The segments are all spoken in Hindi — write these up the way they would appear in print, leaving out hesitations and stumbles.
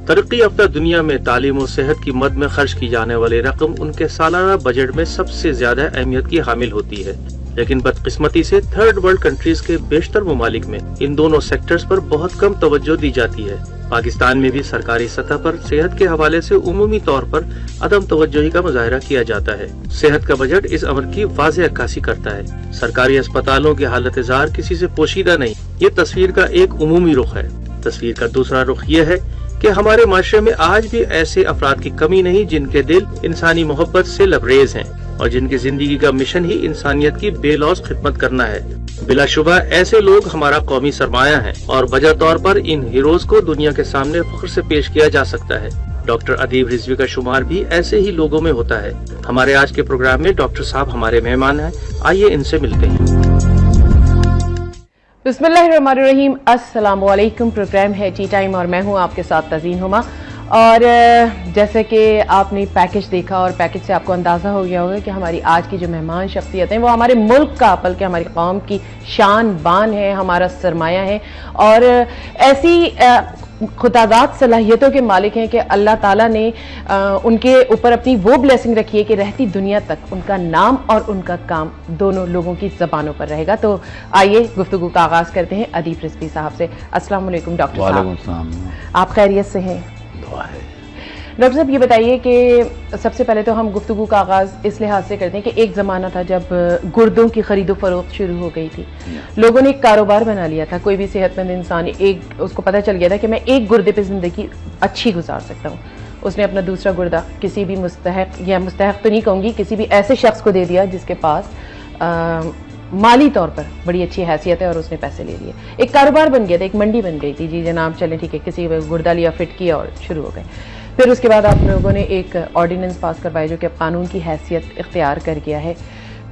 तरक्की याफ्ता दुनिया में तालीम और सेहत की मद में खर्च की जाने वाली रकम उनके सालाना बजट में सबसे ज्यादा अहमियत की हामिल होती है, लेकिन बदकिस्मती से थर्ड वर्ल्ड कंट्रीज के बेशतर ममालिक में इन दोनों सेक्टर्स पर बहुत कम तवज्जो दी जाती है। पाकिस्तान में भी सरकारी सतह पर सेहत के हवाले से उमूमी तौर पर अदम तवज्जोही का मुजाहरा किया जाता है। सेहत का बजट इस अमर की वाज़ेह अक्कासी करता है। सरकारी अस्पतालों की हालत जार किसी से पोशीदा नहीं, ये तस्वीर का एक उमूमी रुख है। तस्वीर का दूसरा रुख ये है कि हमारे माशरे में आज भी ऐसे अफराद की कमी नहीं जिनके दिल इंसानी मोहब्बत से लबरेज हैं और जिनकी जिंदगी का मिशन ही इंसानियत की बेलौस खिदमत करना है। बिलाशुबा ऐसे लोग हमारा कौमी सरमाया हैं और वजह तौर पर इन हीरोज को दुनिया के सामने फख्र से पेश किया जा सकता है। डॉक्टर अदीब रिजवी का शुमार भी ऐसे ही लोगों में होता है। हमारे आज के प्रोग्राम में डॉक्टर साहब हमारे मेहमान हैं, आइए इनसे मिलते हैं। बिस्मिल्लाहिर्रहमानिर्रहीम, अस्सलामु अलैकुम। प्रोग्राम है टी टाइम और मैं हूं आपके साथ तज़ीन हुमा। और जैसे कि आपने पैकेज देखा और पैकेज से आपको अंदाज़ा हो गया होगा कि हमारी आज की जो मेहमान शख्सियत हैं वो हमारे मुल्क का बल्कि हमारी कौम की शान बान है, हमारा सरमाया है और ऐसी खुदादात सलाहियतों के मालिक हैं कि अल्लाह ताला ने उनके ऊपर अपनी वो ब्लेसिंग रखी है कि रहती दुनिया तक उनका नाम और उनका काम दोनों लोगों की ज़बानों पर रहेगा। तो आइए गुफ्तगू का आगाज़ करते हैं अदीब रिजवी साहब से। अस्सलाम वालेकुम डॉक्टर साहब। वालेकुम सलाम। आप खैरियत से हैं? डॉक्टर साहब ये बताइए कि सबसे पहले तो हम गुफ्तगू का आगाज़ इस लिहाज से करते हैं कि एक ज़माना था जब गुर्दों की खरीदो फरोख्त शुरू हो गई थी। लोगों ने एक कारोबार बना लिया था। कोई भी सेहतमंद इंसान उसको पता चल गया था कि मैं एक गुर्दे पे ज़िंदगी अच्छी गुजार सकता हूँ। उसने अपना दूसरा गुर्दा किसी भी मुस्तहक या मुस्तहक तो नहीं कहूँगी, किसी भी ऐसे शख्स को दे दिया जिसके पास माली तौर पर बड़ी अच्छी हैसियत है और उसने पैसे ले लिए। एक कारोबार बन गया था, एक मंडी बन गई थी। जी जनाब चलें ठीक है, किसी गुर्दा लिया, फिट किया और शुरू हो गए। फिर उसके बाद आप लोगों ने एक ऑर्डिनेंस पास करवाया जो कि अब कानून की हैसियत इख्तियार कर गया है।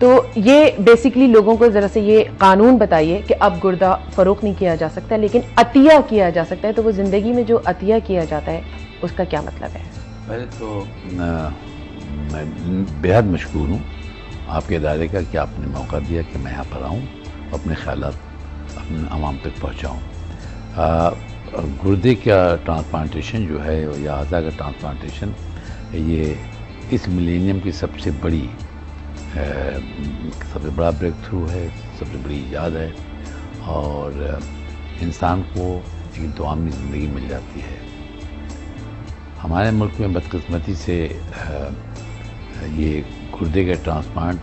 तो ये बेसिकली लोगों को ज़रा से ये कानून बताइए कि अब गुर्दा फ़रोख्त नहीं किया जा सकता लेकिन अतिया किया जा सकता है। तो वो ज़िंदगी में जो अतिया किया जाता है उसका क्या मतलब है? पहले तो मैं बेहद मशकूर हूँ आपके इदारे का कि आपने मौका दिया कि मैं यहाँ पर आऊँ, अपने ख्यालात अपने आवाम तक पहुँचाऊँ। गुर्दे का ट्रांसप्लांटेशन जो है या अज़ा का ट्रांसप्लांटेशन ये इस मिलेनियम की सबसे बड़ा ब्रेक थ्रू है, सबसे बड़ी ईजाद है और इंसान को एक दुआमी ज़िंदगी मिल जाती है। हमारे मुल्क में बदकिस्मती से ये गुर्दे के ट्रांसप्लांट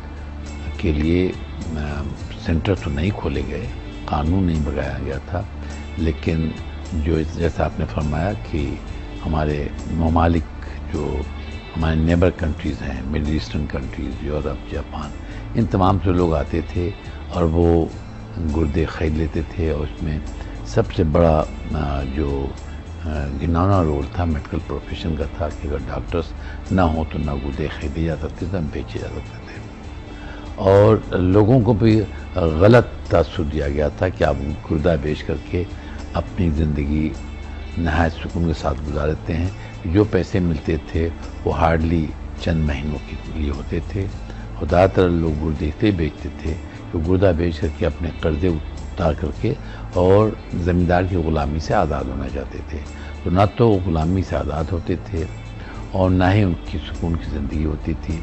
के लिए सेंटर तो नहीं खोले गए, कानून नहीं बनाया गया था, लेकिन जो जैसा आपने फरमाया कि हमारे ममालिक जो हमारे नेबर कंट्रीज़ हैं, middle eastern countries, Europe, Japan, इन तमाम से लोग आते थे और वो गुर्दे ख़रीद लेते थे और उसमें सबसे बड़ा जो घिनौना रोल था मेडिकल प्रोफेशन का था कि अगर डॉक्टर्स ना हो तो ना गुर्दे खरीदे जा सकते थे, बेचे जा सकते थे और लोगों को भी गलत तासुर दिया गया था कि आप गुर्दा बेच करके अपनी ज़िंदगी नहायत सुकून के साथ गुजारते हैं। जो पैसे मिलते थे वो हार्डली चंद महीनों के लिए होते थे और ज़्यादातर लोग गुर्दे इसलिए बेचते थे कि गुर्दा बेच करके अपने कर्जे उतार करके और ज़मींदार की ग़ुलामी से आज़ाद होना चाहते थे। तो ना तो ग़ुलामी से आज़ाद होते थे और ना ही उनकी सुकून की ज़िंदगी होती थी।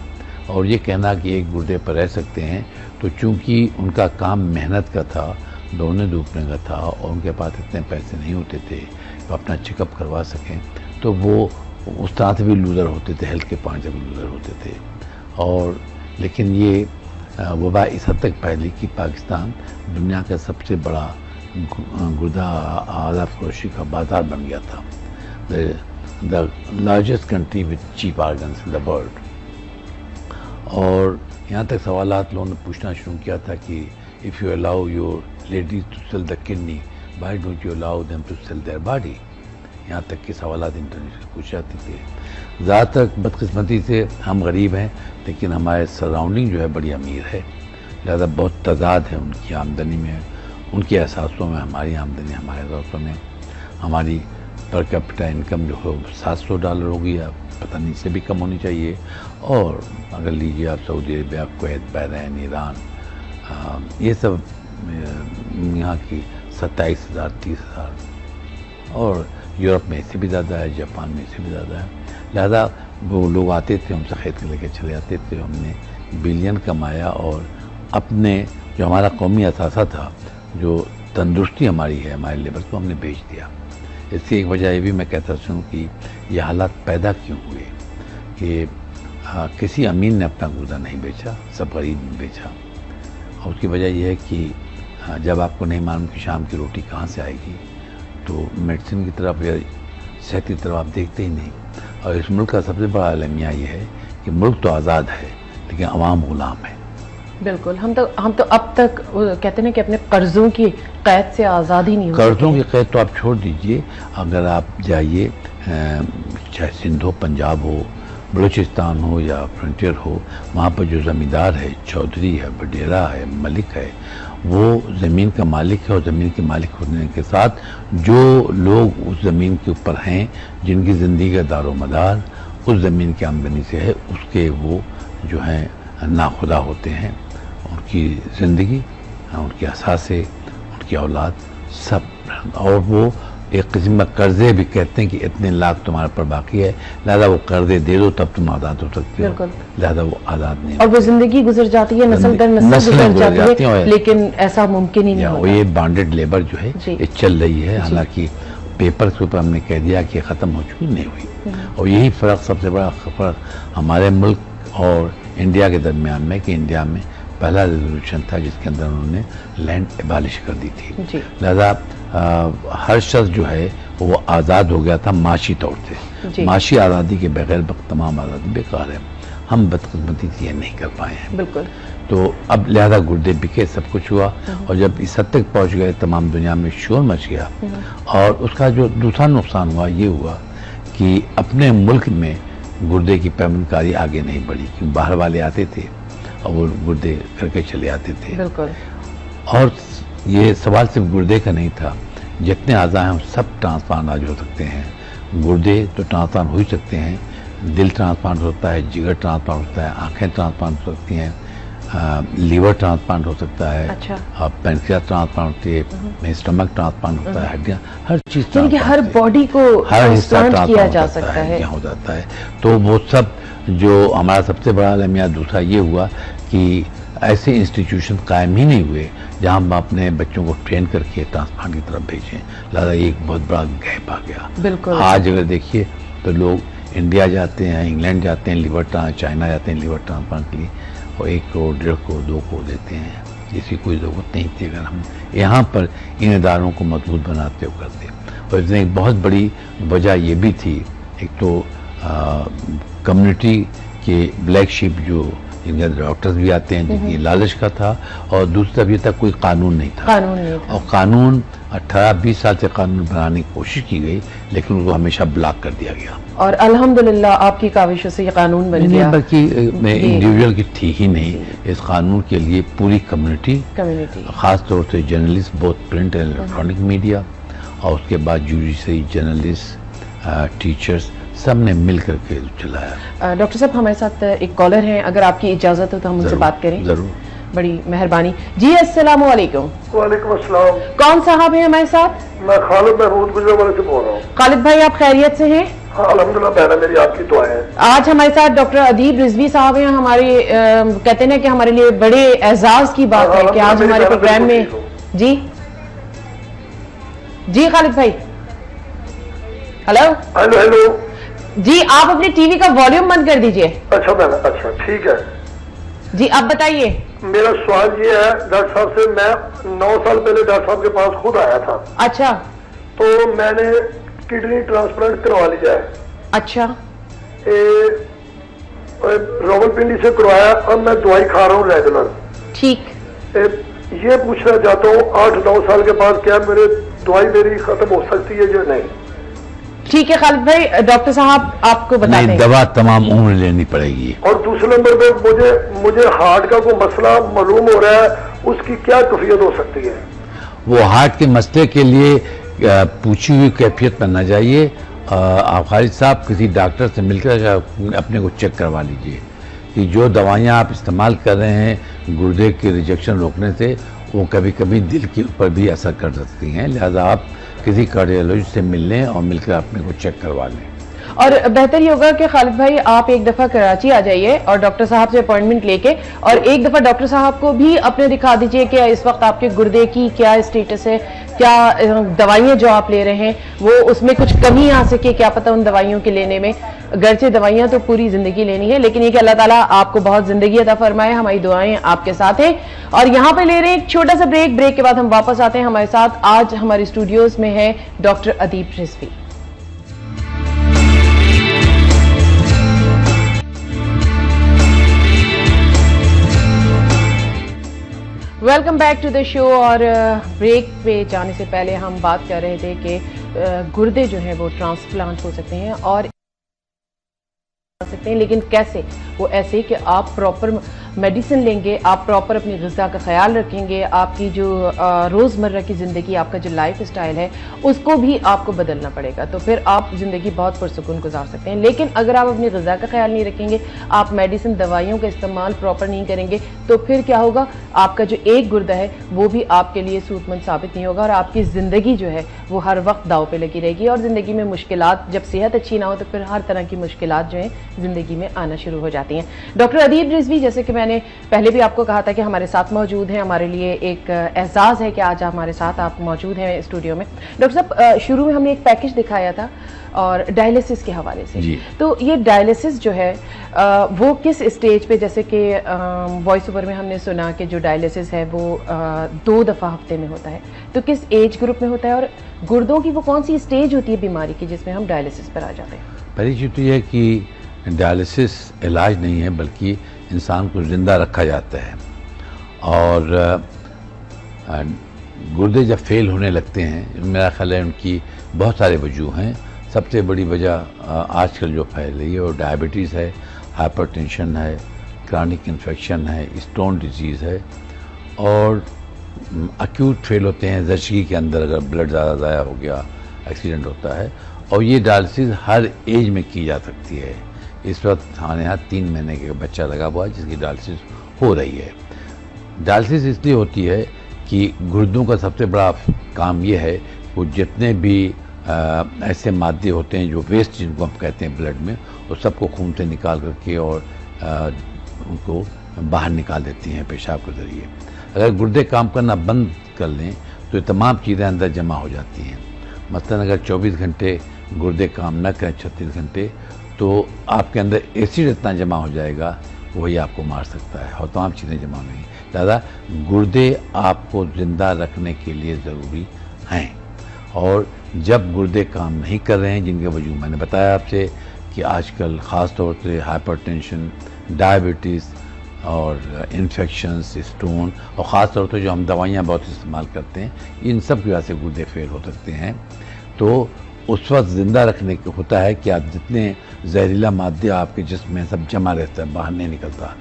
और ये कहना कि एक गुर्दे पर रह सकते हैं तो चूँकि उनका काम मेहनत का था, दौड़ने धूपने का था और उनके पास इतने पैसे नहीं होते थे तो अपना चेकअप करवा सकें, तो वो उस तरह से भी लूज़र होते थे, हेल्थ के पॉइंट से भी लूज़र होते थे। और लेकिन ये वबा इस हद तक फैली कि पाकिस्तान दुनिया का सबसे बड़ा गुर्दा आज़ा फरोशी का बाज़ार बन गया था, the largest country with cheap organs in the world. और यहाँ तक सवालात लोगों ने पूछना शुरू किया था कि if you allow your ladies to sell the kidney, why don't you allow them to sell their body. यहाँ तक के सवालात इंटरनेट से पूछ जाते थे। ज़्यादातर बदकिस्मती से हम गरीब हैं लेकिन हमारे सराउंडिंग जो है बड़ी अमीर है, लिहाजा बहुत तज़ाद है उनकी आमदनी में, उनके एहसासों में, हमारी आमदनी हमारे एहसासों में। हमारी पर कैपिटा इनकम जो है $700 होगी, या पता नहीं से भी कम होनी चाहिए। और अगर लीजिए आप Saudi Arabia, Kuwait, Bahrain, Iran, ये सब यहाँ की 27,000, 30,000 और यूरोप में इससे भी ज़्यादा है, जापान में इससे भी ज़्यादा है। लिहाजा वो लोग आते थे, हमसे खरीद के लेके चले जाते थे, हमने बिलियन कमाया और अपने जो हमारा कौमी असासा था, जो तंदुरुस्ती हमारी है, हमारे लेबर को हमने बेच दिया। इसकी एक वजह ये भी मैं कहता हूँ कि ये हालात पैदा क्यों हुए कि किसी अमीर ने अपना गुर्दा नहीं बेचा, सब गरीब ने बेचा। और उसकी वजह यह है कि जब आपको नहीं मालूम कि शाम की रोटी कहाँ से आएगी, तो मेडिसिन की तरफ या सेहत की तरफ आप देखते ही नहीं। और इस मुल्क का सबसे बड़ा अलमिया ये है कि मुल्क तो आज़ाद है लेकिन अवाम गुलाम है। बिल्कुल, हम तो अब तक कहते हैं कि अपने कर्जों की कैद से आज़ाद ही नहीं हो कर्जों की कैद तो आप छोड़ दीजिए, अगर आप जाइए चाहे सिंध हो, पंजाब हो, बलूचिस्तान हो या फ्रंटियर हो, वहाँ पर जो ज़मींदार है, चौधरी है, बडेरा है, मलिक है, वो ज़मीन का मालिक है। और ज़मीन के मालिक होने के साथ जो लोग उस ज़मीन के ऊपर हैं, जिनकी ज़िंदगी का दारोमदार उस ज़मीन की आमदनी से है, उसके वो जो हैं नाखुदा होते हैं। उनकी ज़िंदगी, उनके असासे, उनकी औलाद सब, और वो एक किस्म का कर्जे भी कहते हैं कि इतने लाख तुम्हारे पर बाकी है, लिहाजा वो कर्जे दे दो तब तुम आज़ाद हो सकते हो। लिहाजा वो आज़ाद नहीं, और वो जिंदगी गुजर जाती है, नस्ल दर नस्ल गुजर जाती है, लेकिन ऐसा मुमकिन ही नहीं होता। ये बॉन्डेड लेबर जो है ये चल रही है, हालांकि पेपर के ऊपर हमने कह दिया कि ख़त्म हो चुकी, नहीं हुई। और यही फ़र्क, सबसे बड़ा फ़र्क हमारे मुल्क और इंडिया के दरमियान में कि इंडिया में पहला रेजोल्यूशन था जिसके अंदर उन्होंने लैंड एबॉलिश कर दी थी। लिहाजा हर शख्स जो है वो आज़ाद हो गया था माशी तौर से। माशी आज़ादी के बगैर तमाम आज़ादी बेकार है। हम बदकिस्मती से ये नहीं कर पाए हैं। बिल्कुल। तो अब लिहाजा गुर्दे बिके, सब कुछ हुआ। और जब इस हद तक पहुँच गए, तमाम दुनिया में शोर मच गया। और उसका जो दूसरा नुकसान हुआ ये हुआ कि अपने मुल्क में गुर्दे की पैमानकारी आगे नहीं बढ़ी, क्योंकि बाहर वाले आते थे और वो गुर्दे करके चले आते थे। बिल्कुल। और ये सवाल सिर्फ गुर्दे का नहीं था, जितने अज़ा हैं सब ट्रांसप्लांट आज हो सकते हैं। गुर्दे तो ट्रांसप्लांट हो ही सकते हैं, दिल ट्रांसप्लांट होता है, जिगर ट्रांसप्लांट होता है, आँखें ट्रांसप्लांट हो सकती हैं, लीवर ट्रांसप्लांट हो सकता है। अच्छा। पेनक्रियास ट्रांसप्लांट होती है, स्टमक ट्रांसप्लांट होता है, हड्डियाँ, हर चीज़, यानी हर बॉडी को हर हिस्सा ट्रांसप्लांट किया जा सकता है, हो जाता है। तो वो सब जो हमारा सबसे बड़ा अलमिया दूसरा ये हुआ कि ऐसे इंस्टीट्यूशन कायम ही नहीं हुए जहां हम अपने बच्चों को ट्रेन करके ट्रांसप्लांट की तरफ भेजें। लिहाजा एक बहुत बड़ा गैप आ गया। बिल्कुल। आज अगर देखिए तो लोग इंडिया जाते हैं, इंग्लैंड जाते हैं लिवर चाइना जाते हैं लिवर ट्रांसप्लांट के लिए, और 1 करोड़ 1.5 करोड़ 2 करोड़ देते हैं, जिसकी कोई ज़रूरत नहीं थी अगर हम यहाँ पर इन इदारों को मजबूत बनाते हुए करते। और इसमें एक बहुत बड़ी वजह ये भी थी, एक तो कम्युनिटी के ब्लैक शिप जो जिनके डॉक्टर्स भी आते हैं, जिनकी लालच का था, और दूसरा अभी तक कोई कानून नहीं था। और कानून 18-20 साल से कानून बनाने की कोशिश की गई, लेकिन उसको हमेशा ब्लॉक कर दिया गया। और अल्हम्दुलिल्लाह आपकी काविशों से ये कानून बन गया। बल्कि इंडिविजुअल की थी ही नहीं, इस कानून के लिए पूरी कम्युनिटी, खास तौर से journalist, both print and electronic media, और उसके बाद जुडिशरी, जर्नलिस्ट, टीचर्स, सब ने मिल करके चलाया। डॉक्टर साहब, हमारे साथ एक कॉलर हैं, अगर आपकी इजाजत हो तो हम उनसे बात करें। जरूर। बड़ी मेहरबानी जी। अस्सलाम वालेकुम। वालेकुम अस्सलाम। कौन साहब हैं हमारे साथ? मैं खालिद महमूद गुजरावाला से बोल रहा हूँ। खालिद भाई, आप खैरियत से हैं? हाँ अल्हम्दुलिल्लाह, बहना मेरी आपकी दुआएं हैं। आज हमारे साथ डॉक्टर अदीब रिजवी साहब हैं। हमारे कहते हैं कि हमारे लिए बड़े एजाज की बात है कि आज हमारे प्रोग्राम में जी खालिद भाई। हेलो हेलो जी, आप अपनी टीवी का वॉल्यूम बंद कर दीजिए। अच्छा बहना, अच्छा ठीक है जी, आप बताइए। मेरा सवाल ये है डॉक्टर साहब से, मैं 9 साल पहले डॉक्टर साहब के पास खुद आया था। अच्छा। तो मैंने किडनी ट्रांसप्लांट करवा लिया है। अच्छा। रावलपिंडी से करवाया, अब मैं दवाई खा रहा हूँ रेगुलर। ठीक। ये पूछना चाहता हूँ 8-9 साल के बाद क्या मेरे दवाई मेरी खत्म हो सकती है या नहीं? ठीक है खालिद भाई, डॉक्टर साहब आपको बता दें। दवा तमाम उम्र लेनी पड़ेगी। और दूसरे नंबर पे मुझे हार्ट का कोई मसला मालूम हो रहा है, उसकी क्या कैफियत हो सकती है? वो हार्ट के मसले के लिए पूछी हुई कैफियत पर न जाइए। आप खालिद साहब किसी डॉक्टर से मिलकर अपने को चेक करवा लीजिए कि जो दवाइयाँ आप इस्तेमाल कर रहे हैं गुर्दे के रिजेक्शन रोकने से, वो कभी कभी दिल के ऊपर भी असर कर सकती हैं। लिहाजा आप किसी कार्डियोलॉजिस्ट से मिल लें और मिलकर अपने को चेक करवा लें। और बेहतर ये होगा कि खालिद भाई आप एक दफा कराची आ जाइए और डॉक्टर साहब से अपॉइंटमेंट लेके और एक दफा डॉक्टर साहब को भी अपने दिखा दीजिए कि इस वक्त आपके गुर्दे की क्या स्टेटस है, क्या दवाइयां जो आप ले रहे हैं वो उसमें कुछ कमी आ सके, क्या पता उन दवाइयों के लेने में। गर्चे दवाइयां तो पूरी जिंदगी लेनी है, लेकिन ये कि अल्लाह ताला आपको बहुत जिंदगी अता फरमाए। हमारी दुआएं आपके साथ हैं। और यहाँ पे ले रहे हैं एक छोटा सा ब्रेक के बाद हम वापस आते हैं। हमारे साथ आज हमारे स्टूडियोज में है doctor Adeeb Rizvi. Welcome back to the show. और ब्रेक पे जाने से पहले हम बात कर रहे थे कि गुर्दे जो हैं वो ट्रांसप्लांट हो सकते हैं और सकते हैं, लेकिन कैसे? वो ऐसे कि आप प्रॉपर मेडिसिन लेंगे, आप प्रॉपर अपनी ग़िज़ा का ख्याल रखेंगे, आपकी जो रोज़मर्रा की ज़िंदगी, आपका जो लाइफ स्टाइल है उसको भी आपको बदलना पड़ेगा, तो फिर आप ज़िंदगी बहुत पुरसुकून गुजार सकते हैं। लेकिन अगर आप अपनी ग़िज़ा का ख्याल नहीं रखेंगे, आप मेडिसिन दवाइयों का इस्तेमाल प्रॉपर नहीं करेंगे, तो फिर क्या होगा? आपका जो एक गुर्दा है वो भी आपके लिए सूतमंद साबित नहीं होगा और आपकी ज़िंदगी जो है वो हर वक्त दाव पे लगी रहेगी। और ज़िंदगी में मुश्किलात, जब सेहत अच्छी ना हो तो फिर हर तरह की मुश्किलात जो है ज़िंदगी में आना शुरू हो जाती हैं। डॉक्टर अदीब रिजवी, जैसे कि मैंने पहले भी आपको कहा था कि हमारे साथ मौजूद हैं, हमारे लिए एक एहसास है कि आज हमारे साथ आप मौजूद हैं स्टूडियो में। डॉक्टर साहब, शुरू में हमने एक पैकेज दिखाया था और डायलिसिस के हवाले से, तो ये डायलिसिस जो है वो किस स्टेज पे, जैसे कि वॉइस ओवर में हमने सुना कि जो डायलिसिस है वो 2 दफ़ा हफ्ते में होता है, तो किस एज ग्रुप में होता है और गुर्दों की वो कौन सी स्टेज होती है बीमारी की जिसमें हम डायलिसिस पर आ जाते हैं? पहली चीज़ तो यह है कि डायलिसिस इलाज नहीं है, बल्कि इंसान को ज़िंदा रखा जाता है। और गुर्दे जब फेल होने लगते हैं, मेरा ख्याल है उनकी बहुत सारे वजूह हैं। सबसे बड़ी वजह आजकल जो फैल रही है वो डायबिटीज़ है, हाइपरटेंशन है, क्रॉनिक इन्फेक्शन है, स्टोन डिजीज़ है और एक्यूट फेल होते हैं ज़चगी के अंदर, अगर ब्लड ज़्यादा ज़ाया हो गया, एक्सीडेंट होता है। और ये डायलिसिस हर एज में की जा सकती है। इस वक्त हमारे यहाँ 3 महीने का बच्चा लगा हुआ है जिसकी डायलिसिस हो रही है। डायलिसिस इसलिए होती है कि गुर्दों का सबसे बड़ा काम ये है, वो जितने भी ऐसे मादे होते हैं जो वेस्ट, जिनको हम कहते हैं ब्लड में, वो सबको खून से निकाल करके और उनको बाहर निकाल देती हैं पेशाब के ज़रिए। अगर गुर्दे काम करना बंद कर लें तो ये तमाम चीज़ें अंदर जमा हो जाती हैं। मसलन अगर 24 घंटे गुर्दे काम न करें, 36 घंटे, तो आपके अंदर एसिड इतना जमा हो जाएगा वही आपको मार सकता है और तमाम चीज़ें जमा नहीं। दादा, गुर्दे आपको ज़िंदा रखने के लिए ज़रूरी हैं और जब गुर्दे काम नहीं कर रहे हैं, जिनके वजूद मैंने बताया आपसे कि आजकल ख़ास तौर से हाइपरटेंशन, डायबिटीज़ और इन्फेक्शंस, स्टोन और ख़ास तौर पर जो हम दवाइयाँ बहुत इस्तेमाल करते हैं, इन सब की वजह से गुर्दे फेल हो सकते हैं। तो उस वक्त ज़िंदा रखने को होता है कि आप जितने जहरीला मादे आपके जिस्म में सब जमा रहता है, बाहर नहीं निकलता।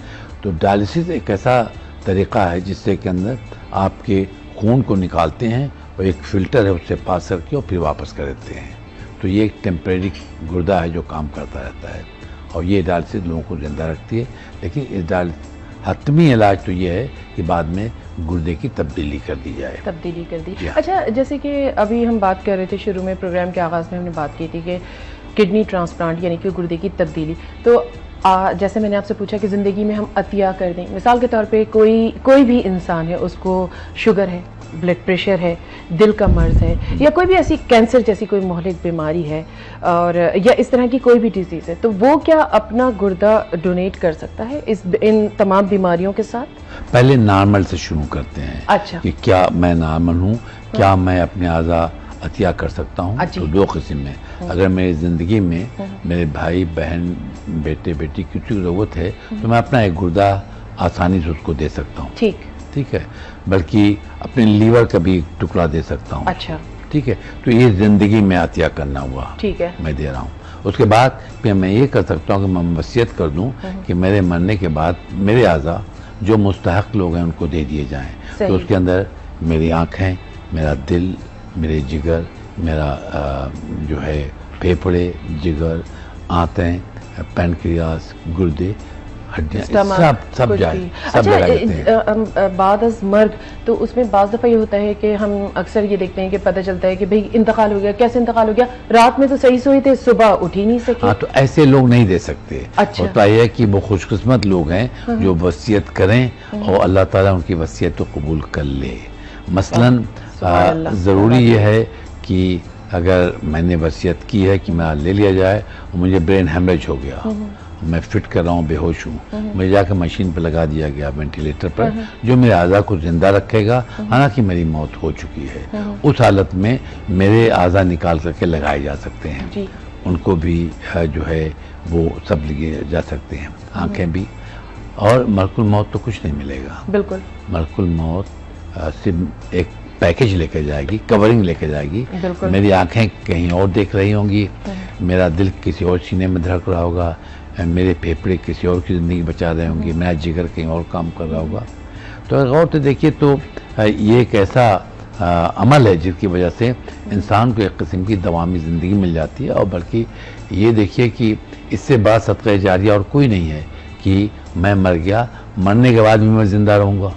तो डायलिसिस एक ऐसा तरीक़ा है जिससे के अंदर आपके खून को निकालते हैं और एक फ़िल्टर है उससे पास करके और फिर वापस कर देते हैं। तो ये एक टेम्परेरी गुर्दा है जो काम करता रहता है और ये डायलिसिस लोगों को ज़िंदा रखती है। लेकिन इस हतमी इलाज तो ये है कि बाद में गुर्दे की तब्दीली कर दी जाए। तब्दीली कर दी। अच्छा, जैसे कि अभी हम बात कर रहे थे, शुरू में प्रोग्राम के आगाज़ में हमने बात की थी कि किडनी ट्रांसप्लांट यानी कि गुर्दे की तब्दीली, तो जैसे मैंने आपसे पूछा कि ज़िंदगी में हम अतिया कर दें, मिसाल के तौर पे कोई भी इंसान है, उसको शुगर है, ब्लड प्रेशर है, दिल का मर्ज़ है या कोई भी ऐसी कैंसर जैसी कोई मोहलिक बीमारी है और या इस तरह की कोई भी डिजीज़ है, तो वो क्या अपना गुर्दा डोनेट कर सकता है इन तमाम बीमारियों के साथ? पहले नॉर्मल से शुरू करते हैं। अच्छा, कि क्या मैं नॉर्मल हूँ, क्या मैं अपने आज़ा अतिया कर सकता हूँ? तो 2 किस्म में, अगर मेरी ज़िंदगी में मेरे भाई बहन, बेटे बेटी किसी की ज़रूरत है तो मैं अपना एक गुर्दा आसानी से उसको दे सकता हूँ। ठीक है, बल्कि अपने लीवर का भी टुकड़ा दे सकता हूँ। अच्छा, ठीक है, तो ये ज़िंदगी में अतिया करना हुआ। ठीक है, मैं दे रहा हूँ। उसके बाद फिर मैं ये कर सकता हूँ कि मैं वसीयत कर दूँ कि मेरे मरने के बाद मेरे आज़ा जो मुस्तहक लोग हैं उनको दे दिए जाएँ। तो उसके अंदर मेरी आँखें, मेरा दिल, मेरे जिगर, मेरा जो है फेफड़े, जिगर, आंतें, पैनक्रियास, गुर्दे, हड्डियां स्टमक, सब कुछ जाए, भी। सब अच्छा, लगा देते हैं। बाद अज मर्ग, तो उसमें बाज़ दफ़ा ये होता है कि हम अक्सर ये देखते हैं कि पता चलता है कि भाई इंतकाल हो गया। कैसे इंतकाल हो गया? रात में तो सही सोए थे, सुबह उठ ही नहीं सके। हाँ, तो ऐसे लोग नहीं दे सकते। अच्छा। होता यह है कि वो खुशकिस्मत लोग हैं जो वसीयत करें और अल्लाह ताला उनकी वसीयत को कबूल कर ले। मसलन सुभान अल्लाह। ज़रूरी यह है कि अगर मैंने वसीयत की है कि मेरा ले लिया जाए और मुझे ब्रेन हेमरेज हो गया, मैं फिट कर रहा हूँ, बेहोश हूँ, मुझे जाकर मशीन पर लगा दिया गया वेंटिलेटर पर, जो मेरे आज़ा को जिंदा रखेगा, हालांकि मेरी मौत हो चुकी है। उस हालत में मेरे आज़ा निकाल करके लगाए जा सकते हैं जी। उनको भी जो है वो सब लिए जा सकते हैं, आंखें भी। और मलकुल मौत तो कुछ नहीं मिलेगा। बिल्कुल मलकुल मौत सिर्फ एक पैकेज लेकर जाएगी, कवरिंग लेकर जाएगी। बिल्कुल। मेरी आंखें कहीं और देख रही होंगी, मेरा दिल किसी और सीने में धड़क रहा होगा, मेरे फेफड़े किसी और की ज़िंदगी बचा रहे होंगे, मेरा जिगर कहीं और काम कर रहा होगा। तो अगर गौर से देखिए तो ये एक ऐसा अमल है जिसकी वजह से इंसान को एक किस्म की दवामी ज़िंदगी मिल जाती है। और बल्कि ये देखिए कि इससे बड़ा सदक़ा जारिया और कोई नहीं है कि मैं मर गया, मरने के बाद भी मैं ज़िंदा रहूँगा।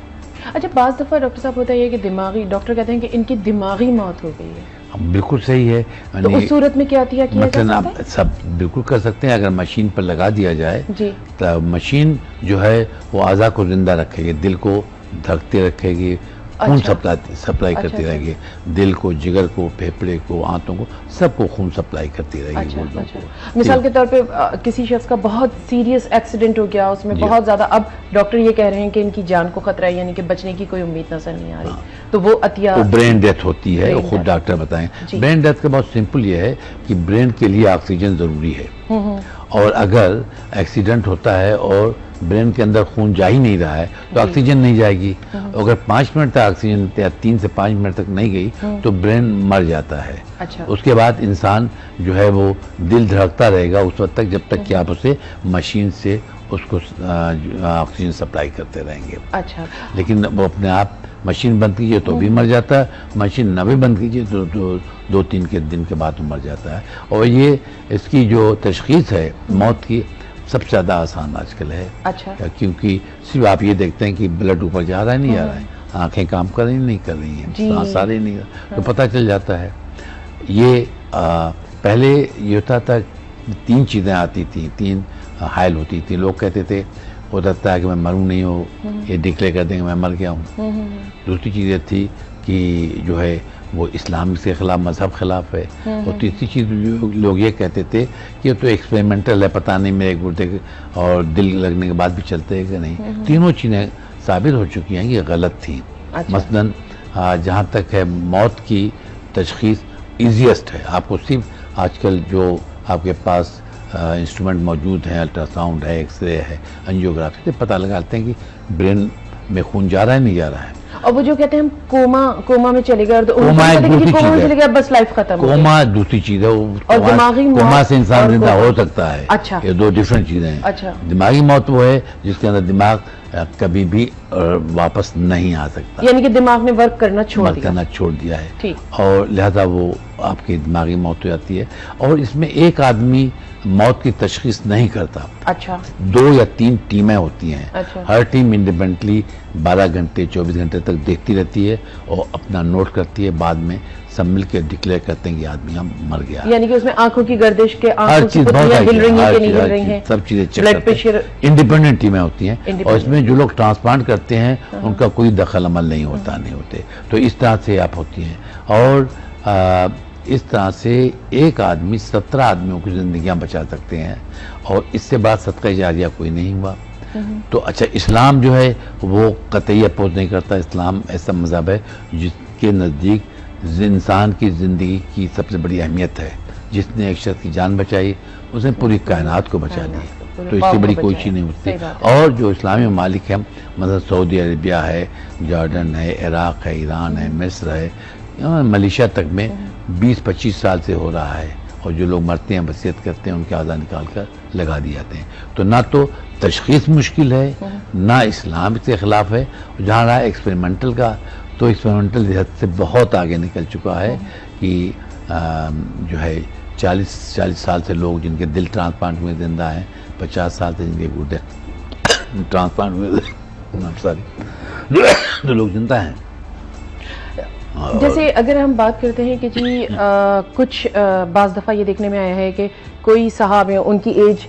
अच्छा, बाज़ दफ़ा डॉक्टर साहब होता है कि दिमागी, डॉक्टर कहते हैं कि इनकी दिमागी मौत हो गई है, बिल्कुल सही है। तो उस सूरत में क्या किया जा मतलब आप सकता है? सब बिल्कुल कर सकते हैं अगर मशीन पर लगा दिया जाए जी। तो मशीन जो है वो आज़ा को जिंदा रखेगी, दिल को धड़कते रखेगी, खून अच्छा। सप्लाई करती अच्छा। रहेगी, दिल को, जिगर को, फेफड़े को, आंतों को, सबको खून सप्लाई करती रहेगी। अच्छा, गुर्दों अच्छा। को। मिसाल के तौर पे किसी शख्स का बहुत सीरियस एक्सीडेंट हो गया, उसमें जी। बहुत ज्यादा, अब डॉक्टर ये कह रहे हैं कि इनकी जान को खतरा है, यानी कि बचने की कोई उम्मीद नजर नहीं आ रही, तो वो अतिया, वो ब्रेन डेथ होती है, वो ब्रेन खुद डेथ। डॉक्टर बताएं। जी। ब्रेन डेथ का बहुत सिंपल ये है कि ब्रेन के लिए ऑक्सीजन ज़रूरी है, और अगर एक्सीडेंट होता है और ब्रेन के अंदर खून जा ही नहीं रहा है तो ऑक्सीजन नहीं जाएगी। अगर 5 मिनट तक ऑक्सीजन या 3 से 5 मिनट तक नहीं गई तो ब्रेन मर जाता है। अच्छा। उसके बाद इंसान जो है वो दिल धड़कता रहेगा उस वक्त तक जब तक कि आप उसे मशीन से उसको ऑक्सीजन सप्लाई करते रहेंगे। अच्छा। लेकिन वो अपने आप मशीन बंद कीजिए तो भी मर जाता है, मशीन न भी बंद कीजिए तो 2-3 के दिन के बाद मर जाता है। और ये इसकी जो तशखीस है मौत की सबसे ज़्यादा आसान आजकल है। अच्छा। क्योंकि सिर्फ आप ये देखते हैं कि ब्लड ऊपर जा रहा है नहीं जा रहा है, आंखें काम कर रही नहीं कर रही हैं, जी। सांस आ रही नहीं, तो पता चल जाता है। ये पहले ये होता था 3 चीज़ें आती थी, 3 हायल होती थी। लोग कहते थे हो सकता है कि मैं मरूं नहीं हो, ये डिक्लेयर कर देंगे मैं मर गया हूँ। दूसरी चीज़ थी कि जो है वो इस्लाम के खिलाफ, मजहब खिलाफ है। और तीसरी चीज़ लोग ये कहते थे कि ये तो एक्सपेरिमेंटल है, पता नहीं मेरे गुर्दे और दिल लगने के बाद भी चलते हैं कि नहीं। तीनों चीज़ें साबित हो चुकी हैं कि गलत थी। अच्छा। मसलन जहाँ तक है मौत की तशखीस ईजीएस्ट है। आपको सिर्फ आजकल जो आपके पास इंस्ट्रूमेंट मौजूद हैं, अल्ट्रासाउंड है, एक्सरे है, एंजियोग्राफी से पता लगाते हैं कि ब्रेन में खून जा रहा है नहीं जा रहा है। और वो जो कहते हैं हम कोमा में चले गए, कोमा एक दूसरी कोमा में चीज़ चले है। गए, बस लाइफ खत्म हो गई। कोमा दूसरी चीज़ है, और दिमागी मौत कोमा से इंसान और जिंदा कोमा। हो सकता है। अच्छा। ये 2 डिफरेंट चीज़ें हैं। अच्छा। दिमागी मौत वो है जिसके अंदर दिमाग कभी भी वापस नहीं आ सकता, यानी कि दिमाग ने वर्क करना छोड़ मर दिया। करना छोड़ दिया है। ठीक। और लिहाजा वो आपकी दिमागी मौत हो जाती है। और इसमें एक आदमी मौत की तशखीस नहीं करता, अच्छा। 2 या 3 टीमें होती हैं। अच्छा। हर टीम इंडिपेंडेंटली 12 घंटे 24 घंटे तक देखती रहती है और अपना नोट करती है। बाद में सब मिल के डिक्लेयर करते हैं कि आदमी हम मर गया। यानी कि उसमें आंखों की गर्दिश के, हर आंखों की चीज बहुत पुतलियां हिल रही हैं कि नहीं हिल हर रही चीज, हैं, सब चीजें चेक ब्लड करते प्रेशर। हैं। इंडिपेंडेंट टीमें होती हैं और Independent। इसमें जो लोग ट्रांसप्लांट करते हैं उनका कोई दखल अमल नहीं होता, नहीं होते। तो इस तरह से आप होती हैं। और इस तरह से एक आदमी 17 आदमियों की जिंदगियां बचा सकते हैं और इससे बाद सदका जारिया कोई नहीं हुआ। तो अच्छा, इस्लाम जो है वो कतई अपोज नहीं करता। इस्लाम ऐसा मज़हब है जिसके नज़दीक इंसान की ज़िंदगी की सबसे बड़ी अहमियत है। जिसने एक शख्स की जान बचाई उसने पूरी कायनात को बचा ली, तो इससे बड़ी कोई चीज़ नहीं होती। और जो इस्लामी ममालिक हैं, मतलब सऊदी अरबिया है, जॉर्डन है, इराक़ है, ईरान है, मिस्र है, मलेशिया तक में 20-25 साल से हो रहा है। और जो लोग मरते हैं, वसीयत करते हैं, उनके आज़ा निकाल कर लगा दिए जाते हैं। तो ना तो तशखीस मुश्किल है, ना इस्लाम के खिलाफ है। जहाँ रहा एक्सपेरिमेंटल का, तो एक्सपेरिमेंटल हद से बहुत आगे निकल चुका है कि जो है 40 साल से लोग जिनके दिल ट्रांसप्लांट में जिंदा हैं, 50 साल से जिनके गुर्दे ट्रांसप्लांट हुए सॉरी तो लोग जिंदा हैं। जैसे अगर हम बात करते हैं कि जी कुछ बाज़ दफ़ा ये देखने में आया है कि कोई साहब हैं, उनकी एज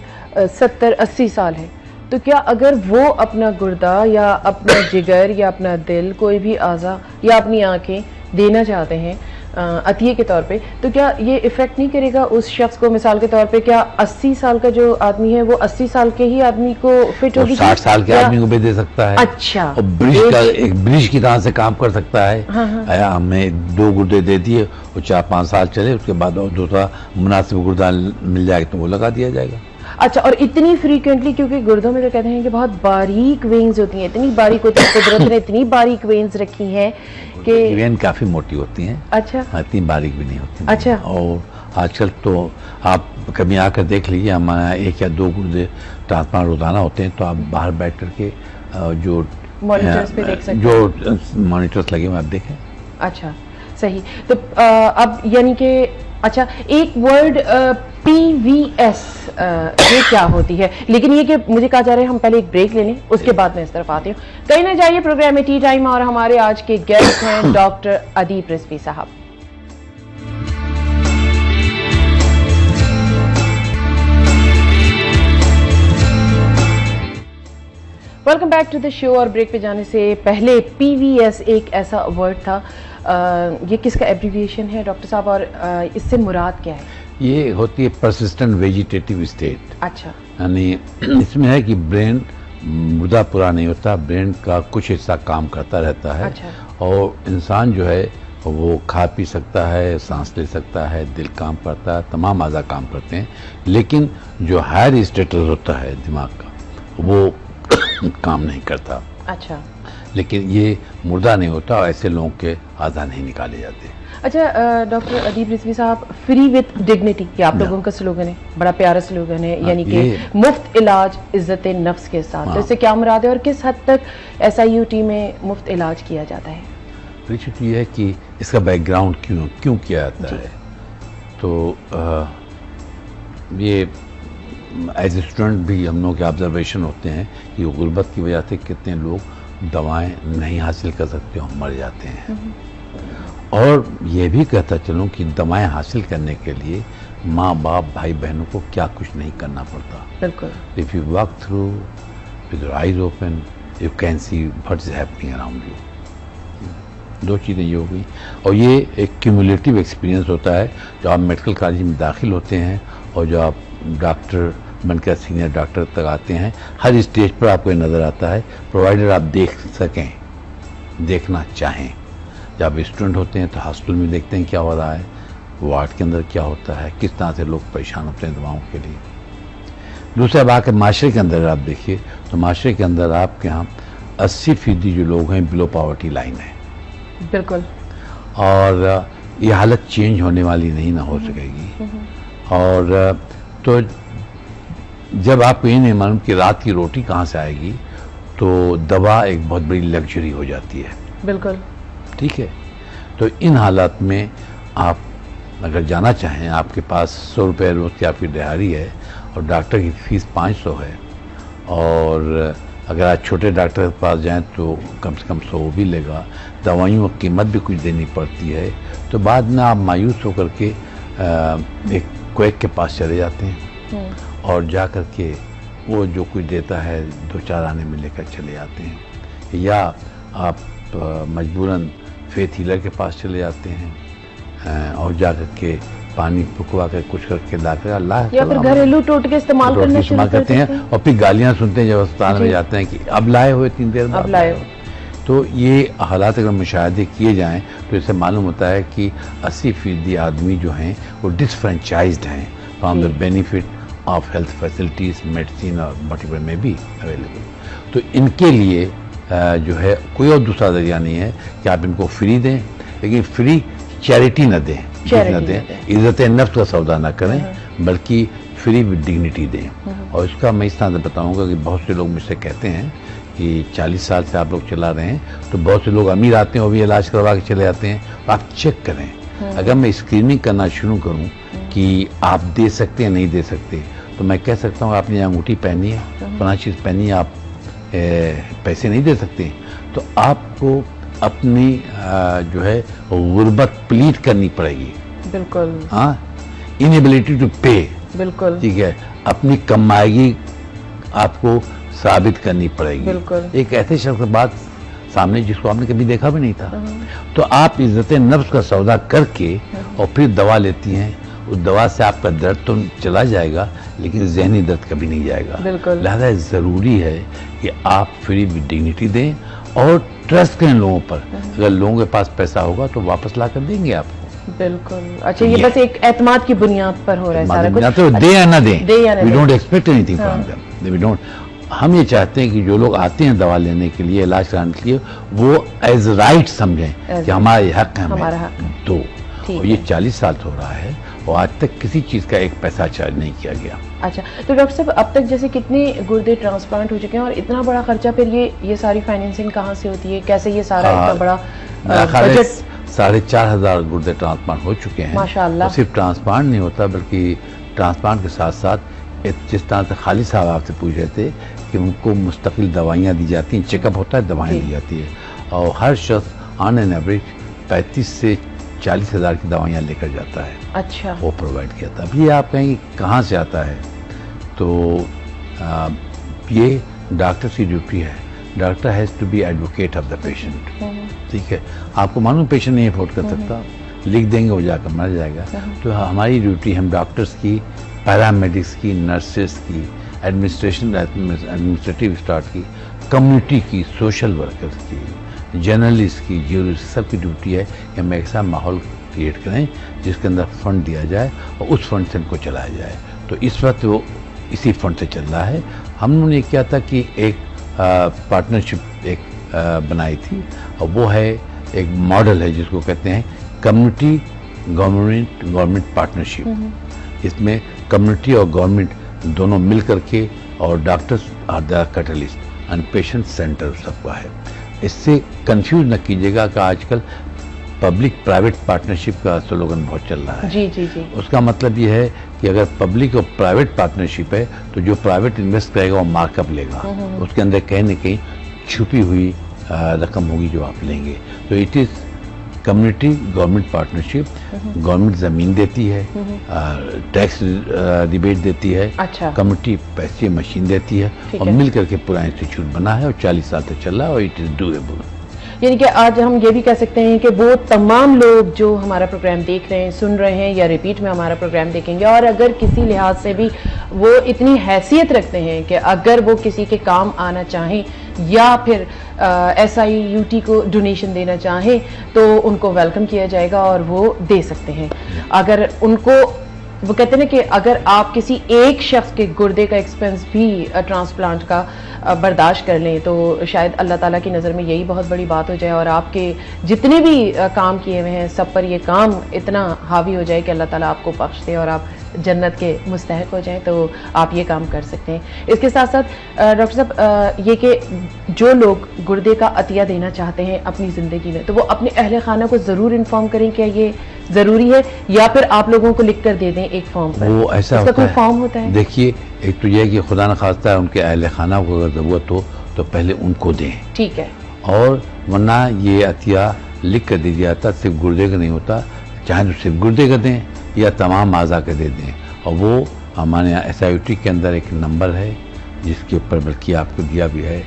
70-80 साल है, तो क्या अगर वो अपना गुर्दा या अपना जिगर या अपना दिल, कोई भी आज़ा या अपनी आंखें देना चाहते हैं अतिये के तौर पे, तो क्या ये इफेक्ट नहीं करेगा उस शख्स को? मिसाल के तौर पे क्या 80 साल का जो आदमी है वो 80 साल के ही आदमी को फिट होगी? 60 साल के आदमी को भी दे सकता है। अच्छा, और एक ब्रिज की तरह से काम कर सकता है। हाँ। हमें 2 गुर्दे दे दिए और 4-5 साल चले, उसके बाद और दूसरा मुनासिब गुर्दा मिल जाएगा तो वो लगा दिया जाएगा। अच्छा, और इतनी फ्रीक्वेंटली, क्योंकि गुर्दों में तो कहते हैं कि बहुत बारीक वेन्स होती हैं, इतनी बारीक होती है, कुदरत ने इतनी बारीक वेन्स रखी हैं कि वेन काफी मोटी होती हैं। अच्छा, इतनी बारीक भी नहीं होती। अच्छा। और आजकल तो आप कभी आकर देख लीजिए, हमारा 1 या 2 गुर्दे ट्रांसप्लांट रोजाना होते हैं, तो आप बाहर बैठ करके जो मॉनिटर्स पे देख सकते हैं, जो मॉनिटर्स लगे हुए आप देखें। अच्छा, सही। तो अब यानी कि अच्छा, एक वर्ड PVS ये क्या होती है? लेकिन ये कि मुझे कहा जा रहा है हम पहले एक ब्रेक ले लें, उसके बाद मैं इस तरफ आती हूँ। कहीं ना जाइए, प्रोग्राम में टी टाइम और हमारे आज के गेस्ट हैं डॉक्टर अदीब रिजवी साहब। Welcome back to the show. और ब्रेक पे जाने से पहले PVS एक ऐसा वर्ड था, ये किसका एब्रीविएशन है डॉक्टर साहब, और इससे मुराद क्या है? ये होती है परसिस्टेंट वेजिटेटिव स्टेट। अच्छा, यानी इसमें है कि ब्रेन मुर्दा पूरा नहीं होता, ब्रेन का कुछ हिस्सा काम करता रहता है। अच्छा। और इंसान जो है वो खा पी सकता है, सांस ले सकता है, दिल काम करता है, तमाम आज़ा काम करते हैं, लेकिन जो हायर स्टेटस होता है दिमाग का वो काम नहीं करता। अच्छा, लेकिन ये मुर्दा नहीं होता और ऐसे लोगों के आज़ा नहीं निकाले जाते। अच्छा डॉक्टर अदीब रिजवी साहब, फ्री विथ डिग्निटी ये आप लोगों का स्लोगन है, बड़ा प्यारा स्लोगन है, यानी कि मुफ्त इलाज इज्जत नफ्स के साथ। तो इससे क्या मुराद है और किस हद तक SIUT में मुफ्त इलाज किया जाता है? परीक्षित ये है कि इसका बैकग्राउंड क्यों किया जाता है। तो ये एज ए स्टूडेंट भी हम लोग के ऑब्जर्वेशन होते हैं कि गुर्बत की वजह से कितने लोग दवाएं नहीं हासिल कर सकते और मर जाते हैं। और ये भी कहता चलूँ कि दवाएं हासिल करने के लिए माँ बाप भाई बहनों को क्या कुछ नहीं करना पड़ता। बिल्कुल। If you walk through with your eyes open you can see what is happening around you. 2 चीज़ें ये हो गई। और ये एक क्यूमुलेटिव एक्सपीरियंस होता है जो आप मेडिकल कॉलेज में दाखिल होते हैं और जो आप डॉक्टर बनकर सीनियर डॉक्टर तक आते हैं, हर स्टेज पर आपको नज़र आता है, प्रोवाइडर आप देख सकें, देखना चाहें। जब स्टूडेंट होते हैं तो हॉस्पिटल में देखते हैं क्या हो रहा है, वार्ड के अंदर क्या होता है, किस तरह से लोग परेशान होते हैं दवाओं के लिए। दूसरा बात है माशरे के अंदर आप देखिए तो माशरे के अंदर आपके यहाँ 80% जो लोग हैं बिलो पॉवर्टी लाइन है। बिल्कुल। और ये हालत चेंज होने वाली नहीं ना हो सकेगी। और तो जब आपको ये नहीं मालूम कि रात की रोटी कहाँ से आएगी तो दवा एक बहुत बड़ी लग्जरी हो जाती है। बिल्कुल ठीक है। तो इन हालात में आप अगर जाना चाहें, आपके पास 100 रुपये रोज की आपकी दिहाड़ी है और डॉक्टर की फीस 500 है, और अगर आप छोटे डॉक्टर के पास जाएं तो कम से कम 100 भी लेगा, दवाइयों की कीमत भी कुछ देनी पड़ती है, तो बाद में आप मायूस होकर के एक क्वेक के पास चले जाते हैं और जा कर के वो जो कुछ देता है 2-4 आने में लेकर चले जाते हैं। या आप मजबूरन फेथ हीलर के पास चले जाते हैं और जा कर के पानी पुकवा कर कुछ करके लाकर अल्लाह या फिर घरेलू टोटके इस्तेमाल करते हैं और फिर गालियाँ सुनते हैं जब अस्पताल में जाते हैं कि अब लाए हुए 3 देर बाद लाए हो। तो ये हालात अगर मुशाहिदे किए जाएं तो इससे मालूम होता है कि 80% आदमी जो हैं वो डिसफ्रेंचाइज्ड हैं from the benefit of health facilities, medicine और वॉटेवर में भी अवेलेबल। तो इनके लिए जो है कोई और दूसरा जरिया नहीं है कि आप इनको फ्री दें, लेकिन फ्री चैरिटी न दें, इज्जत नफ्स का सौदा न करें, बल्कि फ्री विद डिग्निटी दें। और इसका मैं इस तरह से बताऊँगा कि बहुत से लोग मुझसे कहते हैं कि 40 साल से आप लोग चला रहे हैं, तो बहुत से लोग अमीर आते हैं वो भी इलाज करवा के चले जाते हैं। तो आप चेक करें। अगर मैं स्क्रीनिंग करना शुरू करूं कि आप दे सकते हैं नहीं दे सकते, तो मैं कह सकता हूँ आपने अंगूठी पहनी है, फलां चीज़ पहनी है, आप पैसे नहीं दे सकते, तो आपको अपनी जो है गुर्बत प्लीट करनी पड़ेगी। बिल्कुल। हाँ, इनएबिलिटी टू पे। बिल्कुल। ठीक है, अपनी कमाई आपको साबित करनी पड़ेगी। बिल्कुल। एक ऐसे शख्स के बाद सामने जिसको आपने कभी देखा भी नहीं था, तो आप इज्जत नफ्स का सौदा करके और फिर दवा लेती हैं। उस दवा से आपका दर्द तो चला जाएगा, लेकिन जहनी दर्द कभी नहीं जाएगा। बिल्कुल। लिहाजा ज़रूरी है कि आप फ्री विद डिग्निटी दें और ट्रस्ट करें लोगों पर। अगर लोगों के पास पैसा होगा तो वापस ला कर देंगे आपको। बिल्कुल। अच्छा, ये बस एक एतमाद की बुनियाद पर हो रहा है सारा कुछ। तो दे या ना दें, दे या ना वी दें। Don't expect anything from them, we don't. हम ये चाहते हैं कि जो लोग आते हैं दवा लेने के लिए, इलाज कराने के लिए, वो एज राइट समझें कि हमारा ये हक है, हमारा हमें हक है। दो। ठीक और ये है। 40 साल हो रहा है और आज तक किसी चीज़ का एक पैसा चार्ज नहीं किया गया। अच्छा, तो डॉक्टर साहब अब तक जैसे कितने गुर्दे ट्रांसप्लांट हो चुके हैं और इतना बड़ा खर्चा, फिर ये सारी फाइनेंसिंग कहाँ से होती है, कैसे ये सारा इतना बड़ा बजट? 4,500 गुर्दे ट्रांसप्लांट हो चुके हैं माशाअल्लाह। और सिर्फ ट्रांसप्लांट नहीं होता, बल्कि ट्रांसप्लांट के साथ साथ जिस तरह से खालिद साहब आपसे पूछ रहे थे कि उनको मुस्तकिल दवाइयाँ दी जाती हैं, चेकअप होता है, दवाइयाँ दी जाती है, और हर शख्स ऑन एन एवरेज 35 से 40 हज़ार की दवाइयाँ लेकर जाता है। अच्छा। वो प्रोवाइड किया था। अब ये आप कहेंगे कहाँ से आता है, तो ये डॉक्टर की ड्यूटी है। Doctor has to be advocate of the patient. ठीक है, आपको मालूम पेशेंट नहीं अफोर्ड कर सकता, लिख देंगे वो जाकर मर जाएगा। तो हमारी ड्यूटी, हम डॉक्टर्स की, पैरामेडिक्स की, नर्सेस की, एडमिनिस्ट्रेटिव स्टाफ की, कम्युनिटी की, सोशल वर्कर्स की, जर्नलिस्ट की, ज्यूरिस्ट, सबकी ड्यूटी है कि हम ऐसा माहौल क्रिएट करें जिसके अंदर फंड दिया जाए और उस फंड से इनको चलाया जाए। तो इस वक्त वो इसी फंड से चल रहा है। हमने किया था कि एक पार्टनरशिप एक बनाई थी, और वो है एक मॉडल है जिसको कहते हैं कम्युनिटी गवर्नमेंट पार्टनरशिप। इसमें कम्युनिटी और गवर्नमेंट दोनों मिल करके, और doctors are the catalyst and patient center सबका है। इससे कंफ्यूज न कीजिएगा कि आजकल पब्लिक प्राइवेट पार्टनरशिप का स्लोगन बहुत चल रहा है। जी जी जी। उसका मतलब ये है कि अगर पब्लिक और प्राइवेट पार्टनरशिप है तो जो प्राइवेट इन्वेस्ट करेगा वो मार्कअप लेगा, उसके अंदर कहीं न कहीं छुपी हुई रकम होगी जो आप लेंगे। तो it is community government partnership. Government ज़मीन देती है, टैक्स रिबेट देती है। अच्छा। कम्युनिटी पैसे मशीन देती है, ठीक और है। मिल करके पूरा इंस्टीट्यूट बना है और 40 साल तक चल रहा है, और इट इज़ डूएबल। यानी कि आज हम ये भी कह सकते हैं कि वो तमाम लोग जो हमारा प्रोग्राम देख रहे हैं, सुन रहे हैं, या रिपीट में हमारा प्रोग्राम देखेंगे, और अगर किसी लिहाज से भी वो इतनी हैसियत रखते हैं कि अगर वो किसी के काम आना चाहें या फिर SIUT को डोनेशन देना चाहें, तो उनको वेलकम किया जाएगा और वो दे सकते हैं। अगर उनको, वो कहते हैं ना कि अगर आप किसी एक शख्स के गुर्दे का एक्सपेंस भी ट्रांसप्लांट का बर्दाश्त कर लें, तो शायद अल्लाह ताला की नज़र में यही बहुत बड़ी बात हो जाए, और आपके जितने भी काम किए हुए हैं सब पर ये काम इतना हावी हो जाए कि अल्लाह ताला आपको बख्श दे और आप जन्नत के मुस्तहक हो जाएं, तो आप ये काम कर सकते हैं। इसके साथ साथ डॉक्टर साहब, ये कि जो लोग गुर्दे का अतिया देना चाहते हैं अपनी ज़िंदगी में, तो वो अपने अहले खाना को ज़रूर इन्फॉर्म करें क्या ये ज़रूरी है, या फिर आप लोगों को लिख कर दे दें एक फॉर्म पर? वो ऐसा उसका होता कोई है, फॉर्म होता है? देखिए, एक तो यह है कि खुदा न खास्ता उनके अहले खाना को अगर ज़रूरत हो तो पहले उनको दें। ठीक है। और वरना ये अतिया लिख कर दे दिया जाता, सिर्फ गुर्दे का नहीं होता, चाहे तो सिर्फ गुर्दे का दें या तमाम आज़ा के दे दें। और वो हमारे यहाँ SIUT के अंदर एक नंबर है जिसके ऊपर बल्कि आपको दिया भी है,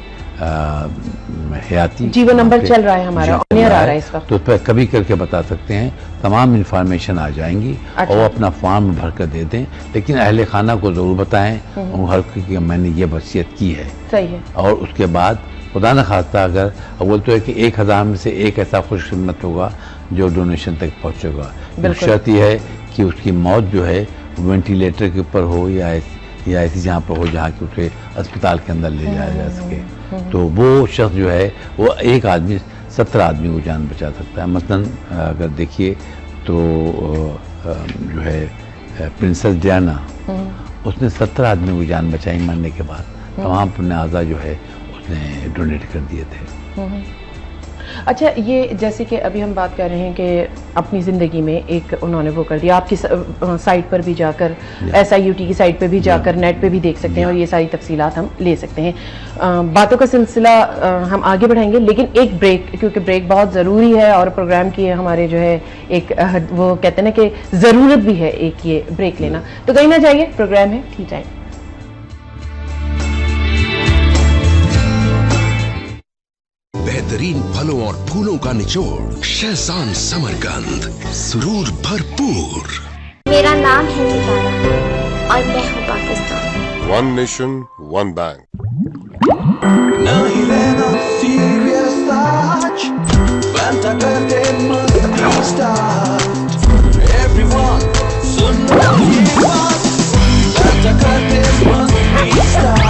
हयाती जी, वो नंबर चल रहा है हमारा, ऑनियर आ रहा है इस वक्त, तो उस पर कभी करके बता सकते हैं, तमाम इंफॉर्मेशन आ जाएंगी। अच्छा। और वो अपना फॉर्म भर कर दे दें, लेकिन अहले खाना को ज़रूर बताएं और हर कि मैंने ये वसीयत की है। सही है। और उसके बाद खुदा न खास्ता अगर बोलते है कि 1000 में से एक ऐसा खुशकिस्मत होगा जो डोनेशन तक पहुँचेगा, शर्त यह है कि उसकी मौत जो है वेंटिलेटर के ऊपर हो या ऐसी जहाँ पर हो जहाँ कि उसे अस्पताल के अंदर ले जाया जा सके। तो वो शख्स जो है वो एक आदमी 17 आदमी को जान बचा सकता है। मसलन अगर देखिए तो जो है प्रिंसेस डियाना, उसने 17 आदमी को जान बचाई मरने के बाद, तमाम अपने आज़ा जो है उसने डोनेट कर दिए थे। अच्छा, ये जैसे कि अभी हम बात कर रहे हैं कि अपनी ज़िंदगी में एक उन्होंने वो कर दिया, आपकी साइट पर भी जाकर, SIUT की साइट पर भी जाकर, नेट पे भी देख सकते हैं और ये सारी तफसीलात हम ले सकते हैं। बातों का सिलसिला हम आगे बढ़ाएंगे, लेकिन एक ब्रेक, क्योंकि ब्रेक बहुत ज़रूरी है और प्रोग्राम की हमारे जो है एक वो कहते हैं ना कि ज़रूरत भी है एक ये ब्रेक लेना। तो कहीं ना जाइए, प्रोग्राम है टी टाइम। बेहतरीन फलों और फूलों का निचोड़, शहजान समरकंद, सुरूर भरपूर। मेरा नाम है सितारा और मैं हूँ Pakistan. One nation one bank. नहीं लेना सीरियस आज, फैंटा करते मस्ती स्टार्ट। एवरीवन सुन ये बात, फैंटा करते मस्ती स्टार्ट।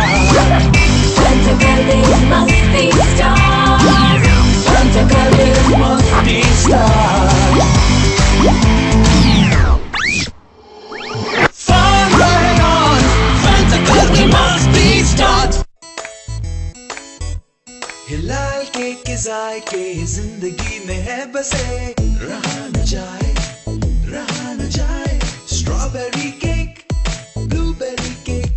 फैंटा करते मस्ती स्टार्ट। फैंटा करते मस्ती start. Fun right on, Fanta करते मस्ती स्टार्ट। हिलाल के जायके जिंदगी में है बसे, रहा न जाए, रहा न जाए। Strawberry cake, blueberry cake,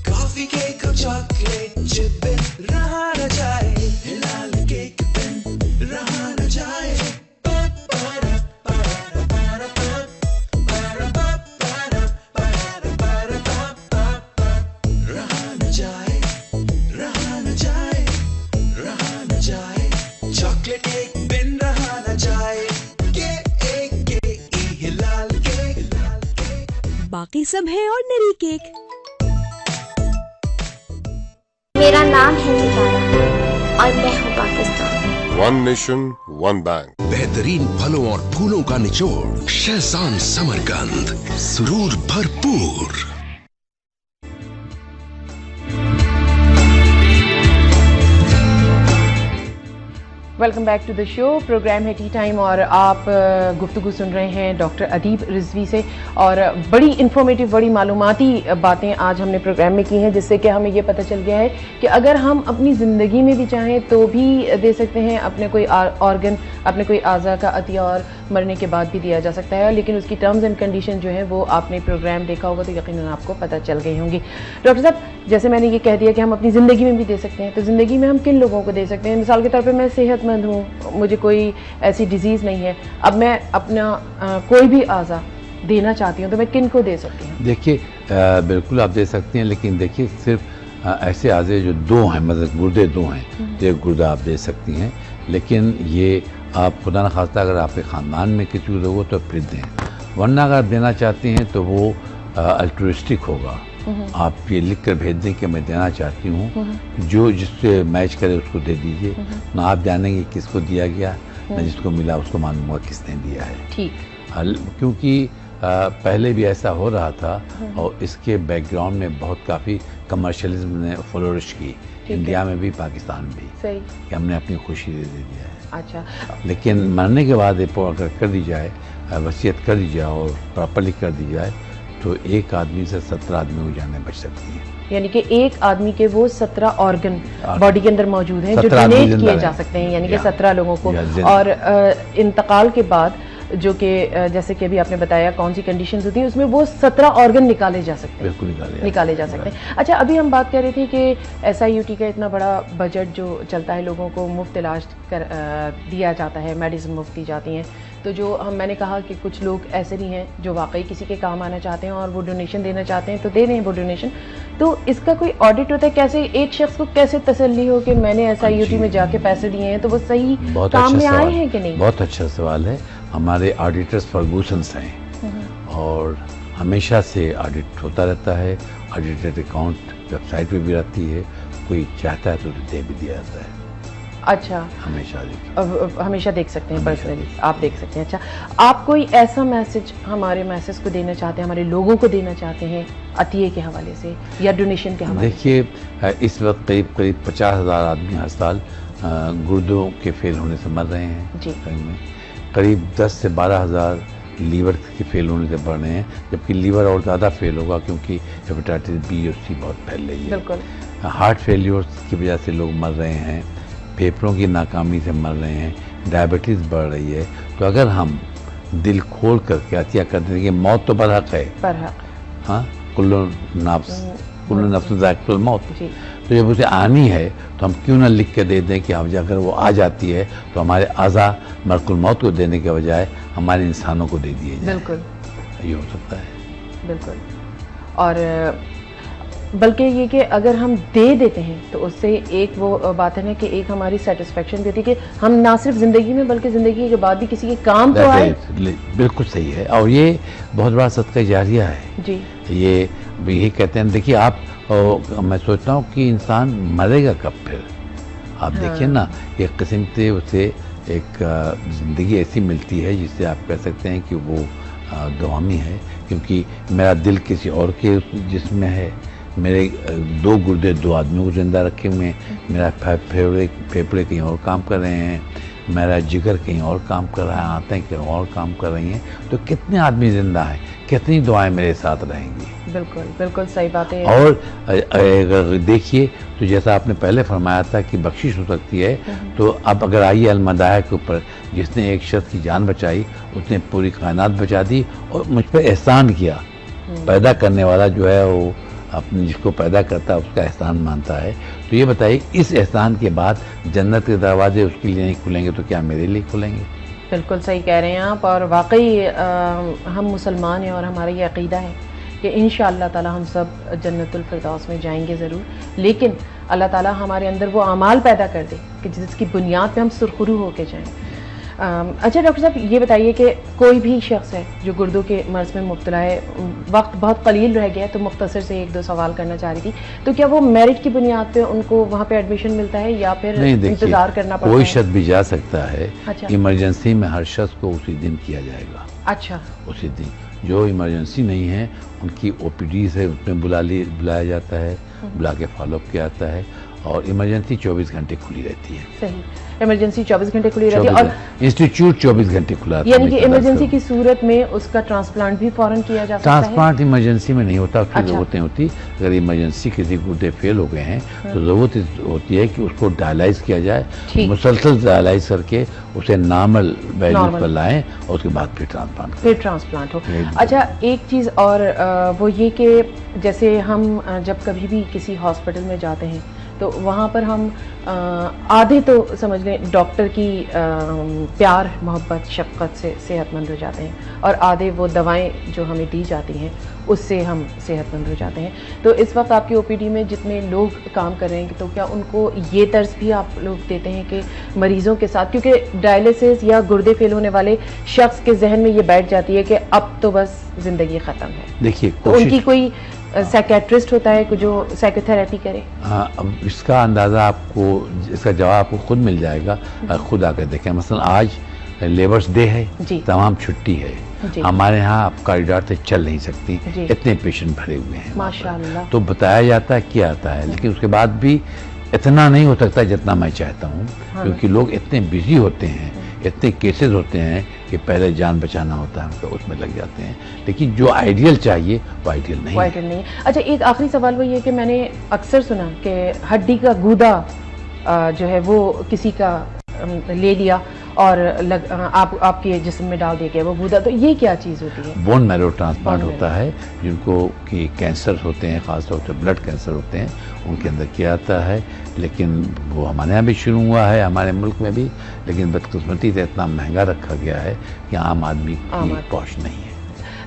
coffee cake और चॉकलेट चिप बिन, रहा न जाए। हिलाल केक बिन, रहा न जाए। रहा न जाए, रहा न जाए, रहा न जाए। चॉकलेट केक बिन रहा न जाए। हिलाल केक। बाकी सब है ऑर्डिनरी केक। मेरा नाम है सितारा और मैं हूँ Pakistan. One nation one bank. बेहतरीन फलों और फूलों का निचोड़, शहजान समरकंद, सुरूर भरपूर। Welcome back to the show. Program है टी टाइम और आप गुफ्तगू सुन रहे हैं डॉक्टर अदीब रिजवी से, और बड़ी इंफॉर्मेटिव, बड़ी मालूमाती बातें आज हमने प्रोग्राम में की हैं, जिससे कि हमें ये पता चल गया है कि अगर हम अपनी ज़िंदगी में भी चाहें तो भी दे सकते हैं अपने कोई ऑर्गन, अपने कोई आज़ा का अतिया, और मरने के बाद भी दिया जा सकता है, लेकिन उसकी टर्म्स एंड कंडीशन जो है वो आपने प्रोग्राम देखा होगा तो यकीनन आपको पता चल गई होंगी। डॉक्टर साहब, जैसे मैंने ये कह दिया कि हम अपनी ज़िंदगी में भी दे सकते हैं, तो ज़िंदगी में हम किन लोगों को दे सकते हैं? मिसाल के तौर पे मैं सेहतमंद हूँ, मुझे कोई ऐसी डिजीज़ नहीं है, अब मैं अपना कोई भी आज़ा देना चाहती हूँ, तो मैं किन को दे सकती हूँ? देखिए, बिल्कुल आप दे सकती हैं, लेकिन देखिए सिर्फ ऐसे आज़े जो दो हैं, मतलब गुर्दे दो हैं, तो एक गुर्दा आप दे सकती हैं, लेकिन ये आप खुदा न खास्ता अगर आपके ख़ानदान में किसी को दोगे तो फिर दें, वरना अगर आप देना चाहती हैं तो वो अल्ट्रुइस्टिक होगा। आप ये लिख कर भेज दें कि मैं देना चाहती हूँ, जो जिससे मैच करे उसको दे दीजिए, ना आप जानेंगे किसको दिया गया, ना जिसको मिला उसको मालूम होगा किसने दिया है। ठीक, क्योंकि पहले भी ऐसा हो रहा था और इसके बैकग्राउंड में बहुत काफ़ी कमर्शियलिज्म ने फ्लोरिश की, इंडिया में भी पाकिस्तान में भी, सही कि हमने अपनी खुशी दे दिया है। अच्छा, लेकिन मरने के बाद अगर कर दी जाए, वसीयत कर दी जाए और प्रॉपर्ली कर दी जाए, तो एक आदमी से 17 आदमी की जानें बच सकती हैं। यानी कि एक आदमी के वो 17 ऑर्गन बॉडी के अंदर मौजूद हैं जो डोनेट किए जा सकते हैं, यानी कि 17 लोगों को। और इंतकाल के बाद जो कि जैसे कि अभी आपने बताया कौन सी कंडीशंस होती है, उसमें वो 17 ऑर्गन निकाले जा सकते हैं, बिल्कुल निकाले जा सकते हैं। अच्छा, अभी हम बात कर रहे थे कि SIUT का इतना बड़ा बजट जो चलता है, लोगों को मुफ्त इलाज दिया जाता है, मेडिसिन मुफ्त दी जाती हैं, तो जो मैंने कहा कि कुछ लोग ऐसे भी हैं जो वाकई किसी के काम आना चाहते हैं और वो डोनेशन देना चाहते हैं, तो दे दें वो डोनेशन। तो इसका कोई ऑडिट होता है? कैसे एक शख्स को कैसे तसल्ली हो कि मैंने SIUT में जाके पैसे दिए हैं तो वो सही काम में आए हैं कि नहीं? बहुत अच्छा सवाल है। हमारे ऑडिटर्स फर्गूसन्स हैं और हमेशा से ऑडिट होता रहता है। ऑडिटेड अकाउंट वेबसाइट पे भी रहती है, कोई चाहता है तो दे भी दिया जाता है। अच्छा, हमेशा देख सकते हैं, पर्सनली आप देख सकते हैं। अच्छा, आप कोई ऐसा मैसेज हमारे मैसेज को देना चाहते हैं, हमारे लोगों को देना चाहते हैं अतिये के हवाले से या डोनेशन के हवाले से? देखिए, इस वक्त करीब 50,000 आदमी हर साल गुर्दों के फेल होने से मर रहे हैं जी। करीब 10 से 12,000 लीवर के फेल होने से बढ़ रहे हैं, जबकि लीवर और ज़्यादा फेल होगा क्योंकि हेपेटाइटिस B और C बहुत फैल रही है। बिल्कुल। हार्ट फेल्योर्स की वजह से लोग मर रहे हैं, फेफड़ों की नाकामी से मर रहे हैं, डायबिटीज़ बढ़ रही है। तो अगर हम दिल खोल करके अतिया कर देंगे, मौत तो बरहक है, हाँ, कुल्लु नफ्स ज़ाइक़तुल मौत। तो जब उसे आनी है तो हम क्यों ना लिख के दे दें कि अब अगर वो आ जाती है तो हमारे अज़ा मलकुल मौत को देने के बजाय हमारे इंसानों को दे दिए जाए। बिल्कुल, ये हो सकता है। बिल्कुल। और बल्कि ये कि अगर हम दे देते हैं तो उससे एक वो बात है ना कि एक हमारी सेटिस्फेक्शन भी होती है कि हम ना सिर्फ ज़िंदगी में बल्कि ज़िंदगी के बाद भी किसी के काम तो आए। बिल्कुल सही है, और ये बहुत बड़ा सदका जारिया है जी। ये यही कहते हैं, देखिए आप, मैं सोचता हूँ कि इंसान मरेगा कब फिर। आप देखिए ना, एक किस्म से उसे एक ज़िंदगी ऐसी मिलती है जिससे आप कह सकते हैं कि वो दुआमी है, क्योंकि मेरा दिल किसी और के जिस्म में है, मेरे 2 गुर्दे 2 आदमियों को जिंदा रखे हुए हैं, मेरा फेफड़े कहीं और काम कर रहे हैं, मेरा जिगर कहीं और काम कर रहा है, आंतें कहीं और काम कर रही हैं। तो कितने आदमी जिंदा हैं, कितनी दुआएं मेरे साथ रहेंगी। बिल्कुल बिल्कुल सही बात है। और अगर देखिए तो जैसा आपने पहले फरमाया था कि बख्शिश हो सकती है, तो अब अगर आइए अलमदाह के ऊपर, जिसने एक शख्स की जान बचाई उसने पूरी कायनात बचा दी और मुझ पर एहसान किया। पैदा करने वाला जो है वो अपने जिसको पैदा करता है उसका एहसान मानता है। तो ये बताइए, इस एहसान के बाद जन्नत के दरवाजे उसके लिए नहीं खुलेंगे तो क्या मेरे लिए खुलेंगे? बिल्कुल सही कह रहे हैं आप। और वाकई हम मुसलमान हैं और हमारा ये अकीदा है कि इंशाअल्लाह ताला हम सब जन्नतुल फिरदौस में जाएंगे ज़रूर, लेकिन अल्लाह ताला हमारे अंदर वो अमाल पैदा कर दे कि जिसकी बुनियाद पे हम सुरखरू होके जाएं। अच्छा डॉक्टर साहब, ये बताइए कि कोई भी शख्स है जो गुर्दों के मर्ज में मुब्तला है, वक्त बहुत कलील रह गया तो मुख्तसर से 1-2 सवाल करना चाह रही थी, तो क्या वो मेरिट की बुनियाद पे उनको वहाँ पे एडमिशन मिलता है या फिर इंतजार करना पड़ता है? कोई शख्स भी जा सकता है। अच्छा। इमरजेंसी में हर शख्स को उसी दिन किया जाएगा। अच्छा। उसी दिन। जो इमरजेंसी नहीं है उनकी OPD से उसमें बुलाया जाता है, बुला के फॉलोअप किया जाता है, और इमरजेंसी 24 घंटे खुली रहती है। सही, इमरजेंसी 24 घंटे खुली रहती है और इंस्टीट्यूट 24 घंटे खुला रहता है। यानी कि इमरजेंसी की सूरत में उसका ट्रांसप्लांट भी फौरन किया जा सकता है? ट्रांसप्लांट इमरजेंसी में नहीं होता, उसकी अच्छा। ज़रूरत नहीं होती। अगर इमरजेंसी किसी गुर्दे फेल हो गए हैं तो ज़रूरत होती है कि उसको डायलाइज किया जाए, मुसलसल डायलाइज करके उसे नॉर्मल वैल्यू पर लाएं और उसके बाद फिर ट्रांसप्लांट हो। अच्छा, एक चीज़ और वो ये कि जैसे हम जब कभी भी किसी हॉस्पिटल में जाते हैं तो वहाँ पर हम आधे तो समझ लें डॉक्टर की प्यार मोहब्बत शफ़क़त से सेहतमंद हो जाते हैं और आधे वो दवाएं जो हमें दी जाती हैं उससे हम सेहतमंद हो जाते हैं। तो इस वक्त आपकी OPD में जितने लोग काम कर रहे हैं तो क्या उनको ये तर्ज भी आप लोग देते हैं कि मरीज़ों के साथ, क्योंकि डायलिसिस या गुर्दे फेल होने वाले शख्स के जहन में ये बैठ जाती है कि अब तो बस ज़िंदगी ख़त्म है, देखिए तो उनकी कोई साइकेट्रिस्ट होता है जो साइकोथेरेपी करे? हाँ, अब इसका अंदाज़ा आपको, इसका जवाब आपको खुद मिल जाएगा खुद आकर देखें। मसलन आज लेबर्स डे है, तमाम छुट्टी है, हमारे यहाँ आप कॉरिडोर से चल नहीं सकती, इतने पेशेंट भरे हुए हैं माशाअल्लाह। तो बताया जाता है किया जाता है, लेकिन उसके बाद भी इतना नहीं हो सकता जितना मैं चाहता हूँ। हाँ। क्योंकि लोग इतने बिजी होते हैं, इतने केसेस होते हैं कि पहले जान बचाना होता है तो उसमें लग जाते हैं, लेकिन जो आइडियल चाहिए वो आइडियल नहीं है। अच्छा, एक आखिरी सवाल वो ये कि मैंने अक्सर सुना कि हड्डी का गूदा जो है वो किसी का ले लिया और आपके जिस्म में डाल दिया गया वो गूदा, तो ये क्या चीज़ होती है? बोन मैरो ट्रांसप्लांट होता है, जिनको कि कैंसर होते हैं, खासतौर से ब्लड कैंसर होते हैं, उनके अंदर किया जाता है। लेकिन वो हमारे यहाँ भी शुरू हुआ है, हमारे मुल्क में भी, लेकिन बदकिस्मती से इतना महंगा रखा गया है कि आम आदमी की पहुँच नहीं है।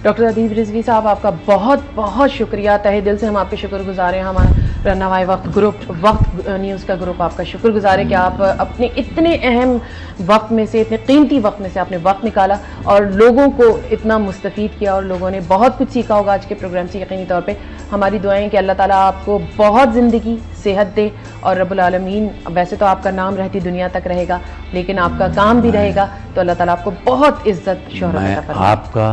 डॉक्टर अदीब रिजवी साहब, आपका बहुत बहुत शुक्रिया, तहे दिल से हम आपके शुक्रगुजार हैं। हमारा रनवाए वक्त ग्रुप, वक्त न्यूज़ का ग्रुप आपका शुक्रगुजार है कि आप अपने इतने अहम वक्त में से, इतने कीमती वक्त में से आपने वक्त निकाला और लोगों को इतना मुस्तफ़ीद किया और लोगों ने बहुत कुछ सीखा होगा आज के प्रोग्राम से यकीनी तौर पे। हमारी दुआएं कि अल्लाह ताला आपको बहुत ज़िंदगी सेहत दे और रब्बुल आलमीन, वैसे तो आपका नाम रहती दुनिया तक रहेगा लेकिन आपका काम भी रहेगा, तो अल्लाह ताला आपको बहुत इज्जत शोहरत अता फरमाए। मैं आपका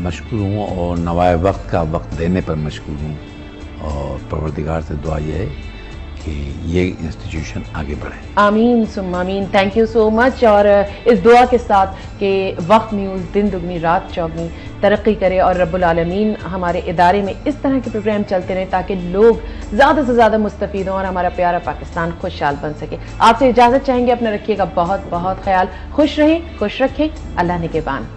मशकूर हूँ और नवाए वक्त का वक्त देने पर मशकूर हूँ, और परवरदिगार से दुआ यह है कि ये इंस्टीट्यूशन आगे बढ़े। आमीन सुम्मा आमीन। Thank you so much. और इस दुआ के साथ कि वक्त न्यूज़ दिन दुगनी रात चौगनी तरक्की करे और रब्बुल आलमीन हमारे इदारे में इस तरह के प्रोग्राम चलते रहें ताकि लोग ज़्यादा से ज़्यादा मुस्तफ़ीद हों और हमारा प्यारा पाकिस्तान खुशहाल बन सके। आपसे इजाज़त चाहेंगे, अपना रखिएगा बहुत बहुत ख्याल। खुश रहें, खुश रखें। अल्लाह निगहबान।